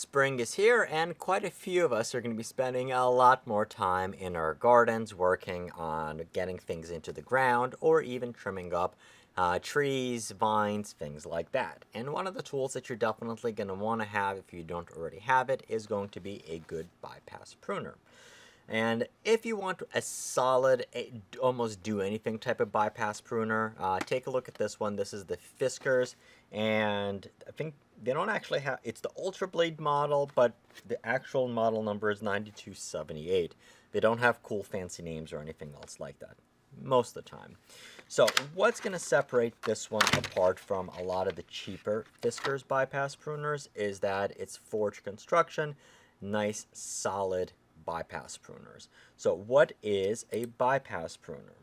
Spring is here, and quite a few of us are going to be spending a lot more time in our gardens working on getting things into the ground or even trimming up trees, vines, things like that. And one of the tools that you're definitely going to want to have if you don't already have it is going to be a good bypass pruner. And if you want a solid, almost do anything type of bypass pruner, take a look at this one. This is the Fiskars, and I think they don't actually have, it's the Ultrablade model, but the actual model number is 9278. They don't have cool fancy names or anything else like that, most of the time. So what's going to separate this one apart from a lot of the cheaper Fiskars bypass pruners is that it's forged construction, nice, solid bypass pruners. So what is a bypass pruner?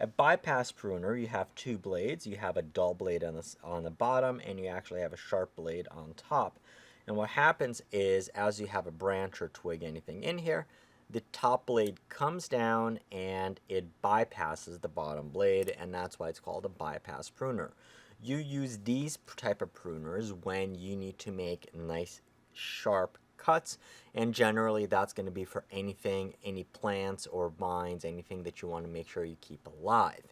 A bypass pruner, you have two blades. You have a dull blade on the bottom, and you actually have a sharp blade on top. And what happens is, as you have a branch or twig, anything in here, the top blade comes down and it bypasses the bottom blade, and that's why it's called a bypass pruner. You use these type of pruners when you need to make nice, sharp cuts, and generally that's going to be for anything, any plants or vines, anything that you want to make sure you keep alive.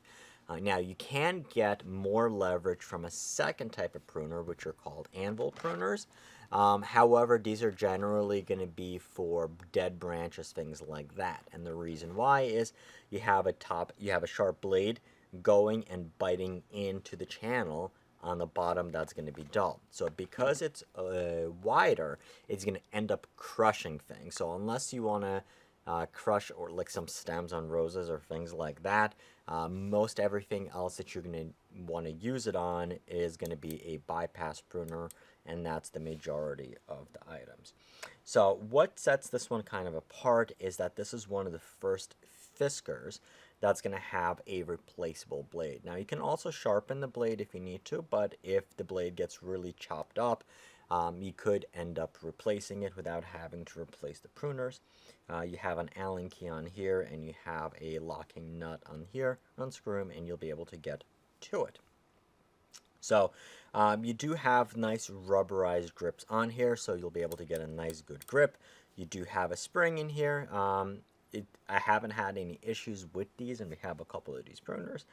Now you can get more leverage from a second type of pruner, which are called anvil pruners. However, these are generally going to be for dead branches, things like that. And the reason why is you have a sharp blade going and biting into the channel on the bottom that's going to be dull. So because it's wider, it's going to end up crushing things. So unless you want to crush or like some stems on roses or things like that, most everything else that you're going to want to use it on is going to be a bypass pruner, and that's the majority of the items. So what sets this one kind of apart is that this is one of the first Fiskars that's going to have a replaceable blade. Now you can also sharpen the blade if you need to, but if the blade gets really chopped up, you could end up replacing it without having to replace the pruners. You have an Allen key on here, and you have a locking nut on here. Unscrew them, and you'll be able to get to it. So you do have nice rubberized grips on here, so you'll be able to get a nice good grip. You do have a spring in here. I haven't had any issues with these, and we have a couple of these pruners.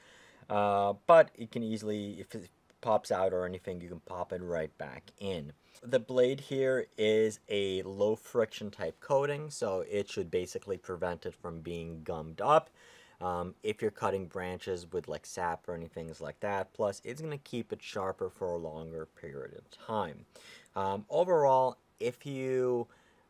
But it can easily, if it pops out or anything, you can pop it right back in. The blade here is a low friction type coating, so it should basically prevent it from being gummed up. If you're cutting branches with like sap or anything like that, plus it's going to keep it sharper for a longer period of time. Overall, if you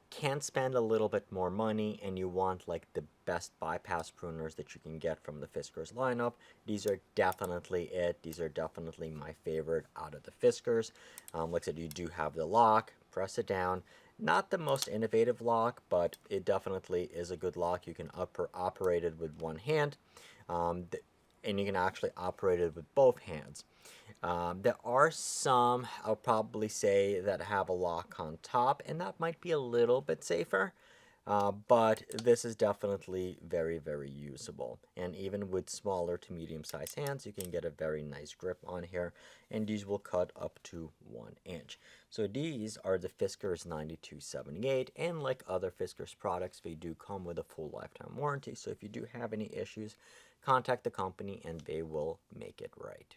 can spend a little bit more money and you want like the best bypass pruners that you can get from the Fiskars lineup, these are definitely it. These are definitely my favorite out of the Fiskars. Like I said, you do have the lock, press it down. Not the most innovative lock, but it definitely is a good lock. You can operate it with one hand, and you can actually operate it with both hands. There are some, I'll probably say, that have a lock on top, and that might be a little bit safer, but this is definitely very, very usable. And even with smaller to medium-sized hands, you can get a very nice grip on here, and these will cut up to 1 inch. So these are the Fiskars 9278, and like other Fiskars products, they do come with a full lifetime warranty. So if you do have any issues, contact the company and they will make it right.